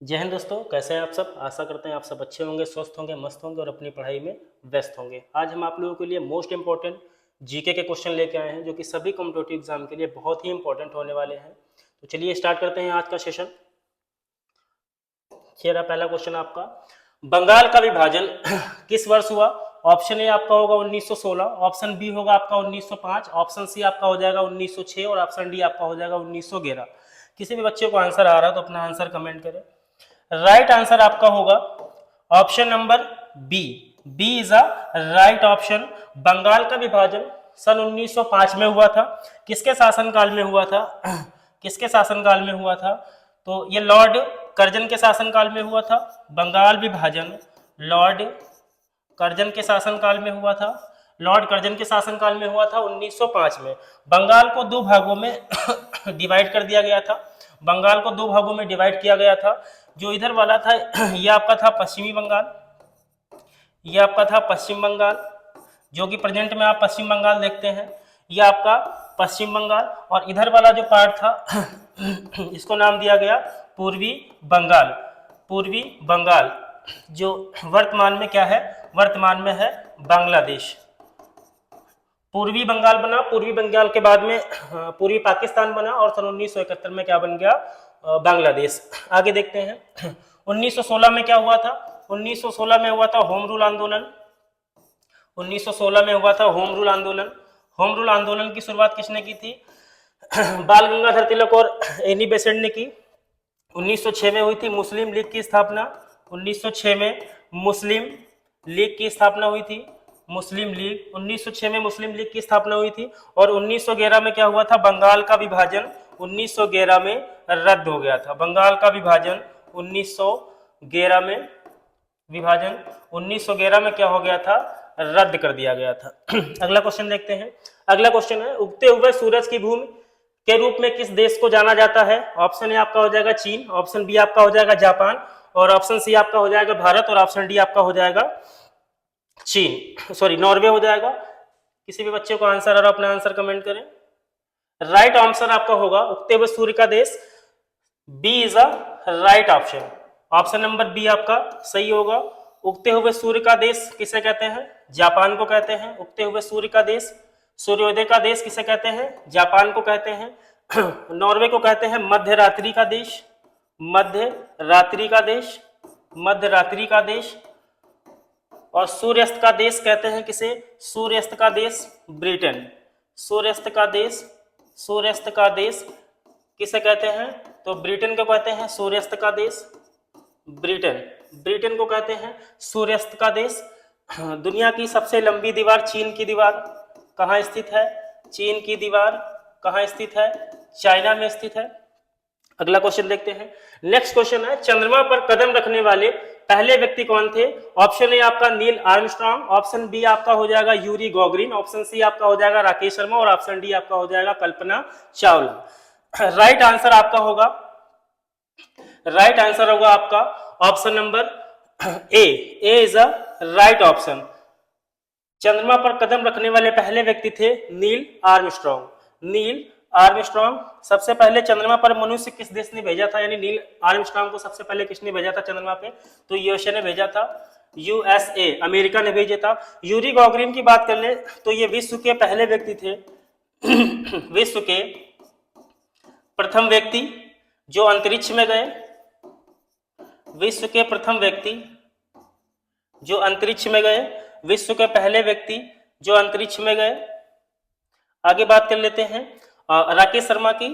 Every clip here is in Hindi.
जय हिंद दोस्तों, कैसे हैं आप सब। आशा करते हैं आप सब अच्छे होंगे, स्वस्थ होंगे, मस्त होंगे और अपनी पढ़ाई में व्यस्त होंगे। आज हम आप लोगों के लिए मोस्ट इंपॉर्टेंट जीके के क्वेश्चन लेके आए हैं जो कि सभी कॉम्पिटिटिव एग्जाम के लिए बहुत ही इंपॉर्टेंट होने वाले हैं। तो चलिए स्टार्ट करते हैं आज का सेशन। चलिए पहला क्वेश्चन आपका, बंगाल का विभाजन किस वर्ष हुआ। ऑप्शन ए आपका होगा 1916, ऑप्शन बी होगा आपका 1905, ऑप्शन सी आपका हो जाएगा 1906 और ऑप्शन डी आपका हो जाएगा 1911। किसी भी बच्चे को आंसर आ रहा है तो अपना आंसर कमेंट करें। राइट आंसर आपका होगा option number B. B is a right option. Bengal का विभाजन सन 1905 में हुआ था। किसके शासनकाल में हुआ था? किसके शासनकाल में हुआ था? तो ये लॉर्ड कर्जन के शासनकाल में हुआ था। बंगाल विभाजन लॉर्ड कर्जन के शासनकाल में हुआ था। लॉर्ड कर्जन के शासनकाल में हुआ था 1905 में। बंगाल को दो भागों में डिवाइड कर दिया गया था। बंगाल को दो भागों में डिवाइड किया गया था। जो इधर वाला था यह आपका था पश्चिमी बंगाल, यह आपका था पश्चिम बंगाल, जो कि प्रेजेंट में आप पश्चिम बंगाल देखते हैं, यह आपका पश्चिम बंगाल। और इधर वाला जो पार्ट था इसको नाम दिया गया पूर्वी बंगाल। पूर्वी बंगाल जो वर्तमान में क्या है? वर्तमान में है बांग्लादेश। पूर्वी बंगाल बना, पूर्वी बंगाल के बाद में पूर्वी पाकिस्तान बना और सन 1971 में क्या बन गया? बांग्लादेश। आगे देखते हैं 1916 में क्या हुआ था? 1916 में हुआ था होम रूल आंदोलन। 1916 में हुआ था होम रूल आंदोलन। होम रूल आंदोलन की शुरुआत किसने की थी? बाल गंगाधर तिलक और एनी बेसेंट ने की। 1906 में हुई थी मुस्लिम लीग की स्थापना। 1906 में मुस्लिम लीग की स्थापना हुई थी। मुस्लिम लीग 1906 में मुस्लिम लीग की स्थापना हुई थी। और 1911 में क्या हुआ था? बंगाल का विभाजन 1911 में रद्द हो गया था। बंगाल का विभाजन 1911 में 1911 में क्या हो गया था? रद्द कर दिया गया था। अगला क्वेश्चन देखते हैं। अगला क्वेश्चन है, उगते हुए सूरज की भूमि के रूप में किस देश को जाना जाता है? ऑप्शन ए आपका हो जाएगा चीन, ऑप्शन बी आपका हो जाएगा जापान और ऑप्शन सी आपका हो जाएगा भारत और ऑप्शन डी आपका हो जाएगा नॉर्वे हो जाएगा। किसी भी बच्चे को आंसर आ रहा अपना आंसर कमेंट करें। राइट आंसर आपका होगा उगते हुए सूर्य का देश। B is a right option. Option number B आपका सही होगा। उगते हुए सूर्य का देश किसे कहते हैं? जापान को कहते हैं। उगते हुए सूर्य का देश, सूर्योदय का देश किसे कहते हैं? जापान को कहते हैं। नॉर्वे को कहते हैं मध्य रात्रि का देश। मध्य रात्रि का देश, मध्य रात्रि का देश। और सूर्यास्त का देश कहते हैं किसे? सूर्यास्त का देश ब्रिटेन। सूर्यास्त का देश, सूर्यास्त का देश किसे कहते हैं? तो ब्रिटेन को कहते हैं सूर्यास्त का देश। ब्रिटेन, ब्रिटेन को कहते हैं सूर्यास्त का देश। दुनिया की सबसे लंबी दीवार चीन की दीवार कहाँ स्थित है? चीन की दीवार कहाँ स्थित है? चाइना में स्थित है। अगला क्वेश्चन देखते हैं। नेक्स्ट क्वेश्चन है, चंद्रमा पर कदम रखने वाले पहले व्यक्ति कौन थे? ऑप्शन ए आपका नील आर्मस्ट्रांग, ऑप्शन बी आपका हो जाएगा यूरी गॉगरिन, ऑप्शन सी आपका हो जाएगा राकेश शर्मा और ऑप्शन डी आपका हो जाएगा कल्पना चावला। राइट आंसर आपका होगा, राइट आंसर होगा आपका option number A. A is a right option. चंद्रमा पर कदम रखने वाले पहले व्यक्ति थे नील आर्मस्ट्रांग। नील आर्मस्ट्रांग सबसे पहले चंद्रमा पर मनुष्य किस देश ने भेजा था? यानी नील आर्मस्ट्रांग को सबसे पहले किसने भेजा था चंद्रमा पे? तो यूएसए ने भेजा था। यूएसए, अमेरिका ने भेजा था। यूरी गॉगरिन की बात कर ले तो ये विश्व के पहले व्यक्ति थे विश्व के प्रथम व्यक्ति जो अंतरिक्ष में गए। विश्व के प्रथम व्यक्ति जो अंतरिक्ष में गए, विश्व के पहले व्यक्ति जो अंतरिक्ष में गए। आगे बात कर लेते हैं राकेश शर्मा की।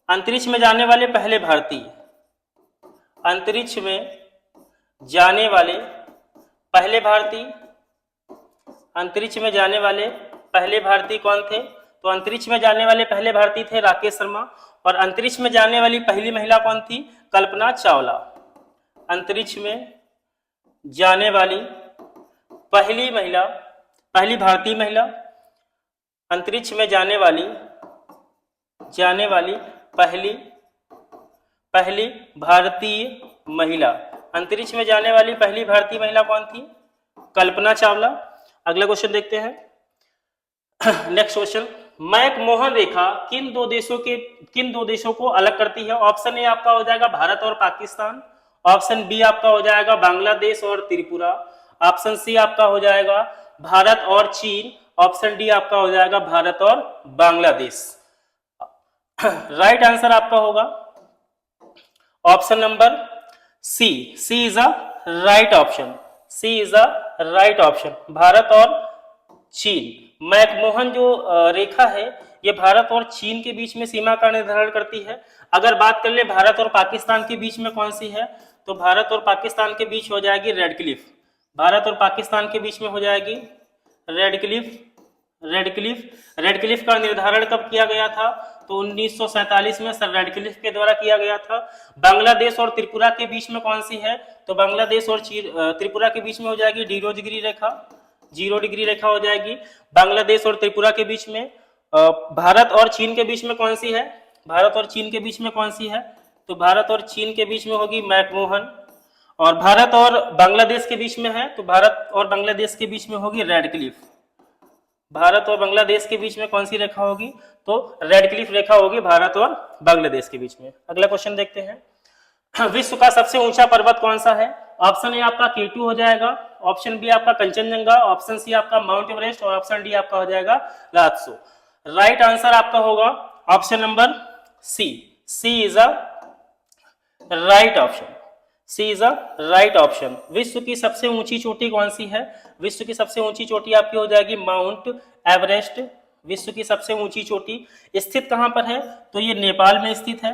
अंतरिक्ष में जाने वाले पहले भारतीय, अंतरिक्ष में जाने वाले पहले भारतीय, अंतरिक्ष में जाने वाले पहले भारतीय कौन थे? तो अंतरिक्ष में जाने वाले पहले भारतीय थे राकेश शर्मा। और अंतरिक्ष में जाने वाली पहली महिला कौन थी? कल्पना चावला। अंतरिक्ष में जाने वाली पहली महिला, पहली भारतीय महिला, अंतरिक्ष में जाने वाली पहली भारतीय महिला। अंतरिक्ष में जाने वाली पहली भारतीय महिला कौन थी? कल्पना चावला। अगला क्वेश्चन देखते हैं। नेक्स्ट क्वेश्चन, मैकमोहन रेखा किन दो देशों को अलग करती है? ऑप्शन ए आपका हो जाएगा भारत और पाकिस्तान, ऑप्शन बी आपका हो जाएगा बांग्लादेश और त्रिपुरा, ऑप्शन सी आपका हो जाएगा भारत और चीन, ऑप्शन डी आपका हो जाएगा भारत और बांग्लादेश। राइट आंसर आपका होगा option number C. C is a right option, C is a right option, Bharat और चीन। मैकमोहन जो रेखा है ये भारत और चीन के बीच में सीमा का निर्धारण करती है। अगर बात कर ले भारत और पाकिस्तान के बीच में कौन सी है, तो भारत और पाकिस्तान के बीच हो जाएगी रेड क्लिफ, भारत और पाकिस्तान के बीच में हो जाएगी रेड क्लिफ। रेड क्लिफ का निर्धारण कब किया गया था? तो 1947 में सर रेड क्लिफ के द्वारा किया गया था। बांग्लादेश और त्रिपुरा के बीच में कौन सी है? तो बांग्लादेश और त्रिपुरा के बीच में हो जाएगी 0 डिग्री रेखा, 0 डिग्री रेखा हो जाएगी बांग्लादेश और त्रिपुरा के बीच में। भारत और चीन के बीच में कौन सी है? भारत और चीन के बीच में कौन सी है? तो भारत और चीन के बीच में होगी मैकमोहन। और भारत और बांग्लादेश के बीच में है तो भारत और बांग्लादेश के बीच में होगी रेड क्लिफ। भारत और बांग्लादेश के बीच में कौन सी रेखा होगी? तो रेड क्लिफ रेखा होगी भारत और बांग्लादेश के बीच में। अगला क्वेश्चन देखते हैं। विश्व का सबसे ऊंचा पर्वत कौन सा है? ऑप्शन ए आपका K2 हो जाएगा, ऑप्शन बी आपका कंचनजंगा, ऑप्शन सी आपका माउंट एवरेस्ट और ऑप्शन डी आपका हो जाएगा लात्सो। राइट आंसर आपका होगा option number C. C is a right option, C is a right option. विश्व की सबसे ऊंची चोटी कौन सी है? विश्व की सबसे ऊंची चोटी आपकी हो जाएगी माउंट एवरेस्ट। विश्व की सबसे ऊंची चोटी स्थित कहां पर है? तो ये नेपाल में स्थित है।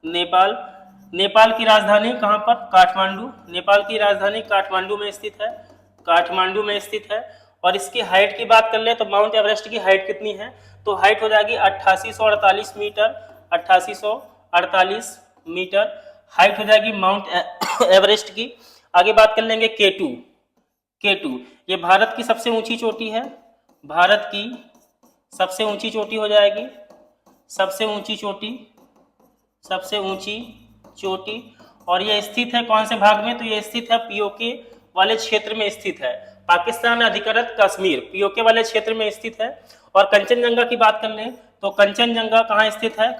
नेपाल की राजधानी कहां पर? काठमांडू। नेपाल की राजधानी काठमांडू में स्थित है, काठमांडू में स्थित है। और इसकी हाइट की बात कर ले तो माउंट एवरेस्ट की हाइट कितनी है? तो हाइट हो जाएगी 8848 मीटर, 8848 मीटर हाइट हो जाएगी माउंट एवरेस्ट की। आगे बात कर लेंगे K2 ये भारत की सबसे ऊंची चोटी है, भारत की सबसे ऊंची चोटी हो जाएगी, सबसे ऊंची चोटी। और ये स्थित है कौन से भाग में? तो ये स्थित है पीओके वाले क्षेत्र में स्थित है, पाकिस्तान अधिकृत कश्मीर पीओके वाले क्षेत्र में स्थित है। और कंचनजंगा की बात कर लें तो कंचनजंगा कहाँ स्थित है?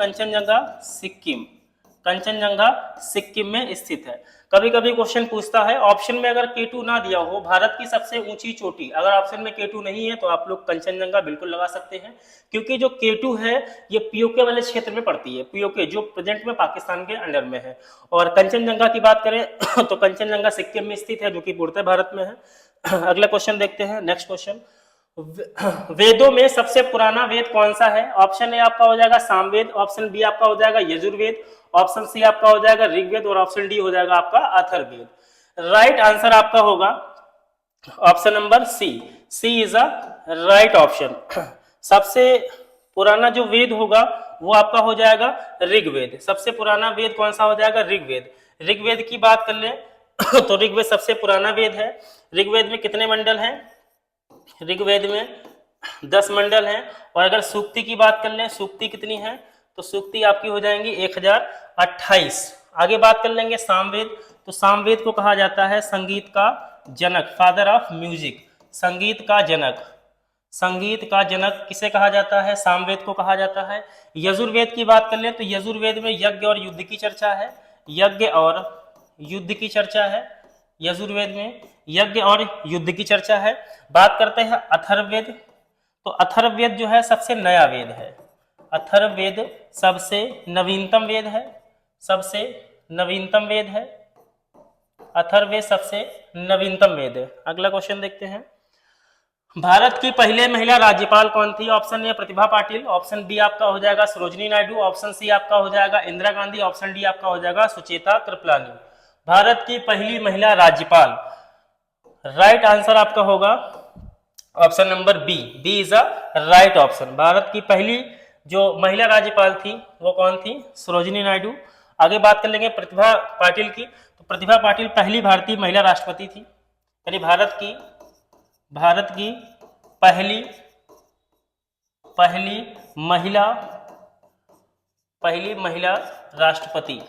कंचनजंगा सिक्किम में स्थित है। कभी कभी क्वेश्चन पूछता है ऑप्शन में अगर K2 ना दिया हो भारत की सबसे ऊंची चोटी, अगर ऑप्शन में K2 नहीं है तो आप लोग कंचनजंगा बिल्कुल लगा सकते हैं, क्योंकि जो K2 है ये पीओके वाले क्षेत्र में पड़ती है, पीओके जो प्रेजेंट में पाकिस्तान के अंडर में है। और कंचनजंगा की बात करें तो कंचनजंगा सिक्किम में स्थित है जो कि पूर्णतः भारत में है। अगला क्वेश्चन देखते हैं, नेक्स्ट क्वेश्चन। वेदों में सबसे पुराना वेद कौन सा है? ऑप्शन ए आपका हो जाएगा सामवेद, ऑप्शन बी आपका हो जाएगा यजुर्वेद, ऑप्शन सी आपका हो जाएगा ऋग्वेद और ऑप्शन डी हो जाएगा आपका अथर्ववेद। राइट आंसर आपका होगा option number C. C is a right option. सबसे पुराना जो वेद होगा वो आपका हो जाएगा ऋग्वेद। सबसे पुराना वेद कौन सा हो जाएगा? ऋग्वेद। ऋग्वेद की बात कर ले तो ऋग्वेद सबसे पुराना वेद है। ऋग्वेद में कितने मंडल हैं? ऋग्वेद में 10 मंडल हैं। और अगर सूक्ति की बात कर लें, सूक्ति कितनी है? तो सूक्ति आपकी हो जाएंगी 1028। आगे बात कर लेंगे सामवेद, तो सामवेद को कहा जाता है संगीत का जनक, फादर ऑफ म्यूजिक, संगीत का जनक किसे कहा जाता है? सामवेद को कहा जाता है। यजुर्वेद की बात कर ले तो यजुर्वेद में यज्ञ और युद्ध की चर्चा है, यज्ञ और युद्ध की चर्चा है। यजुर्वेद में यज्ञ और युद्ध की चर्चा है। बात करते हैं अथर्ववेद, तो अथर्ववेद जो है सबसे नया वेद है, अथर्ववेद सबसे नवीनतम वेद है, सबसे नवीनतम वेद है, अथर्ववेद सबसे नवीनतम वेद है। अगला क्वेश्चन देखते हैं। भारत की पहले महिला राज्यपाल कौन थी? Option A Pratibha Patil, option B आपका हो जाएगा सरोजिनी नायडू, ऑप्शन सी आपका हो जाएगा इंदिरा गांधी, ऑप्शन डी आपका हो जाएगा सुचेता कृपलानी। भारत की पहली महिला राज्यपाल, राइट आंसर आपका होगा option number B. B is a right option. Bharat की पहली जो महिला राज्यपाल थी वो कौन थी? सरोजिनी नायडू। आगे बात कर लेंगे प्रतिभा पाटिल की, तो प्रतिभा पाटिल पहली भारतीय महिला राष्ट्रपति थी, यानी भारत की पहली महिला राष्ट्रपति।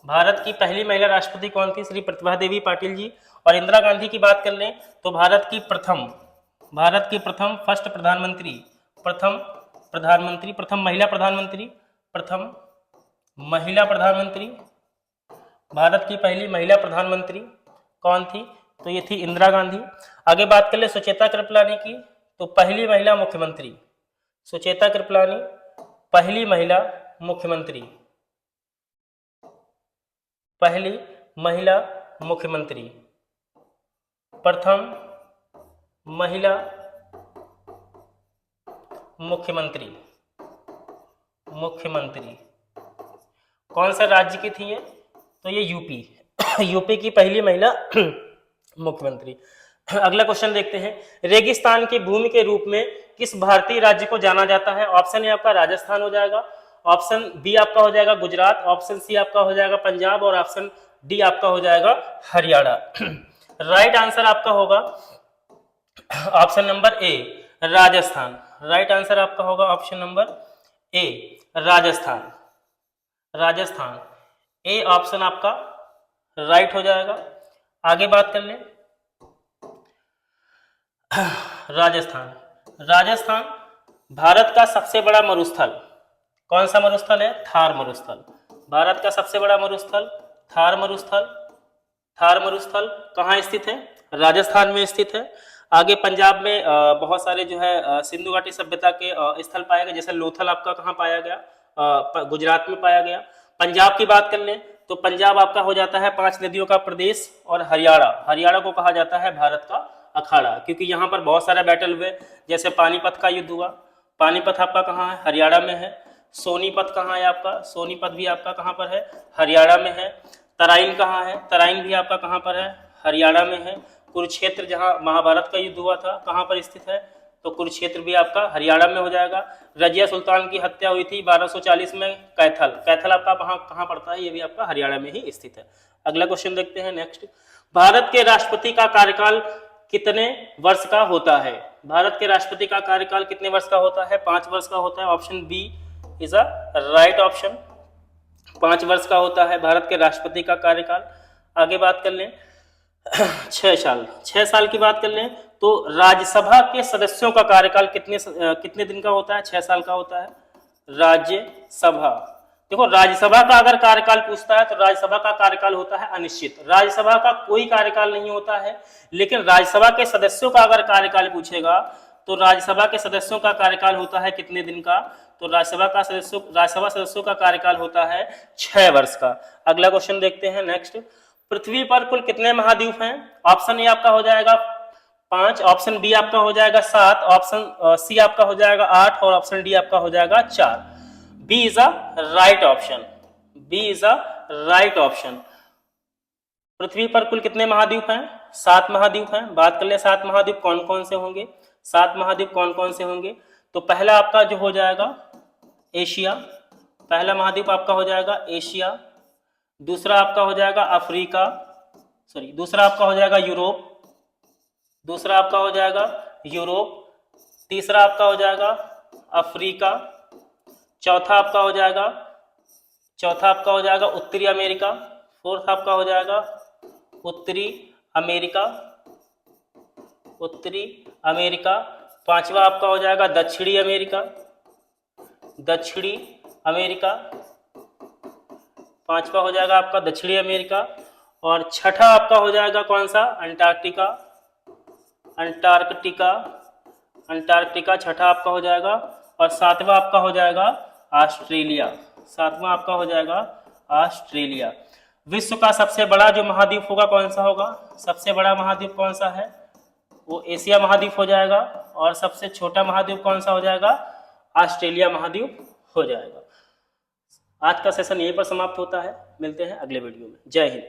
भारत की पहली महिला राष्ट्रपति कौन थी? श्री प्रतिभा देवी पाटिल जी। और इंदिरा गांधी की बात कर लें तो भारत की प्रथम फर्स्ट प्रथम प्रधानमंत्री, प्रथम महिला प्रधानमंत्री, प्रथम महिला प्रधानमंत्री, भारत की पहली महिला प्रधानमंत्री कौन थी? तो ये थी इंदिरा गांधी। आगे बात कर ले सुचेता कृपलानी की, तो पहली महिला मुख्यमंत्री, सुचेता कृपलानी पहली महिला मुख्यमंत्री, पहली महिला मुख्यमंत्री, प्रथम महिला मुख्यमंत्री, मुख्यमंत्री कौन सा राज्य की थी ये? तो ये यूपी यूपी की पहली महिला मुख्यमंत्री। अगला क्वेश्चन देखते हैं, रेगिस्तान की भूमि के रूप में किस भारतीय राज्य को जाना जाता है? ऑप्शन ए आपका राजस्थान हो जाएगा, ऑप्शन बी आपका हो जाएगा गुजरात, ऑप्शन सी आपका हो जाएगा पंजाब और ऑप्शन डी आपका हो जाएगा हरियाणा। राइट आंसर आपका होगा option number A Rajasthan. Right answer आपका होगा option number A Rajasthan. Rajasthan A option आपका राइट हो जाएगा। आगे बात कर लें, राजस्थान, राजस्थान भारत का सबसे बड़ा मरुस्थल कौन सा मरुस्थल है? थार मरुस्थल। भारत का सबसे बड़ा मरुस्थल थार मरुस्थल। थार मरुस्थल कहाँ स्थित है? राजस्थान में स्थित है। आगे पंजाब में बहुत सारे जो है सिंधु घाटी सभ्यता के स्थल पाए गए, जैसे लोथल आपका कहाँ पाया गया? गुजरात में पाया गया। पंजाब की बात कर लें तो पंजाब आपका हो जाता है 5 नदियों का प्रदेश, और हरियाणा, हरियाणा को कहा जाता है भारत का अखाड़ा, क्योंकि यहाँ पर बहुत सारे बैटल हुए, जैसे पानीपत का युद्ध हुआ। पानीपत आपका कहाँ है? हरियाणा में है। सोनीपत कहाँ है आपका? सोनीपत भी आपका कहाँ पर है? हरियाणा में है। तराइन कहाँ है? तराइन भी आपका कहाँ पर है? हरियाणा में है। कुरुक्षेत्र जहाँ महाभारत का युद्ध हुआ था कहाँ पर स्थित है? तो कुरुक्षेत्र भी आपका हरियाणा में हो जाएगा। रजिया सुल्तान की हत्या हुई थी 1240 में कैथल, कैथल आपका कहाँ पड़ता है? ये भी आपका हरियाणा में ही स्थित है। अगला क्वेश्चन देखते हैं नेक्स्ट, भारत के राष्ट्रपति का कार्यकाल कितने वर्ष का होता है? भारत के राष्ट्रपति का कार्यकाल कितने वर्ष का होता है? 5 वर्ष का होता है। Option B is a right option. 5 वर्ष का होता है भारत के राष्ट्रपति का कार्यकाल। आगे बात कर लें 6 साल, 6 साल की बात कर लें तो राज्यसभा के सदस्यों का कार्यकाल कितने दिन का होता है? 6 साल का होता है। राज्यसभा, देखो राज्यसभा का अगर कार्यकाल पूछता है तो राज्यसभा का कार्यकाल होता है अनिश्चित। राज्यसभा का कोई कार्यकाल नहीं होता है, लेकिन राज्यसभा के सदस्यों का अगर कार्यकाल पूछेगा तो राज्यसभा के सदस्यों का कार्यकाल होता है कितने दिन का? तो राज्यसभा सदस्यों का कार्यकाल होता है 6 वर्ष का। अगला क्वेश्चन देखते हैं नेक्स्ट, पृथ्वी पर कुल कितने महाद्वीप हैं? ऑप्शन ए आपका हो जाएगा 5, ऑप्शन बी आपका हो जाएगा 7, ऑप्शन सी आपका हो जाएगा 8 और ऑप्शन डी आपका हो जाएगा 4। B is a right option. B is a right option. पृथ्वी पर कुल कितने महाद्वीप हैं? 7 महाद्वीप हैं। बात कर ले 7 महाद्वीप कौन कौन से होंगे? 7 महाद्वीप कौन कौन से होंगे? तो पहला आपका जो हो जाएगा एशिया, पहला महाद्वीप आपका हो जाएगा एशिया। दूसरा आपका हो जाएगा अफ्रीका, सॉरी दूसरा आपका हो जाएगा यूरोप, दूसरा आपका हो जाएगा यूरोप। तीसरा आपका हो जाएगा अफ्रीका। चौथा आपका हो जाएगा उत्तरी अमेरिका। फोर्थ आपका हो जाएगा उत्तरी अमेरिका, उत्तरी अमेरिका। पांचवा आपका हो जाएगा दक्षिणी अमेरिका, दक्षिणी अमेरिका। पांचवा हो जाएगा आपका दक्षिणी अमेरिका। और छठा आपका हो जाएगा कौन सा? अंटार्कटिका, अंटार्कटिका, अंटार्कटिका छठा आपका हो जाएगा। और सातवां आपका हो जाएगा ऑस्ट्रेलिया, सातवां आपका हो जाएगा ऑस्ट्रेलिया। विश्व का सबसे बड़ा जो महाद्वीप होगा कौन सा होगा? सबसे बड़ा महाद्वीप कौन सा है? वो एशिया महाद्वीप हो जाएगा। और सबसे छोटा महाद्वीप कौन सा हो जाएगा? ऑस्ट्रेलिया महाद्वीप हो जाएगा। आज का सेशन यहीं पर समाप्त होता है। मिलते हैं अगले वीडियो में। जय हिंद।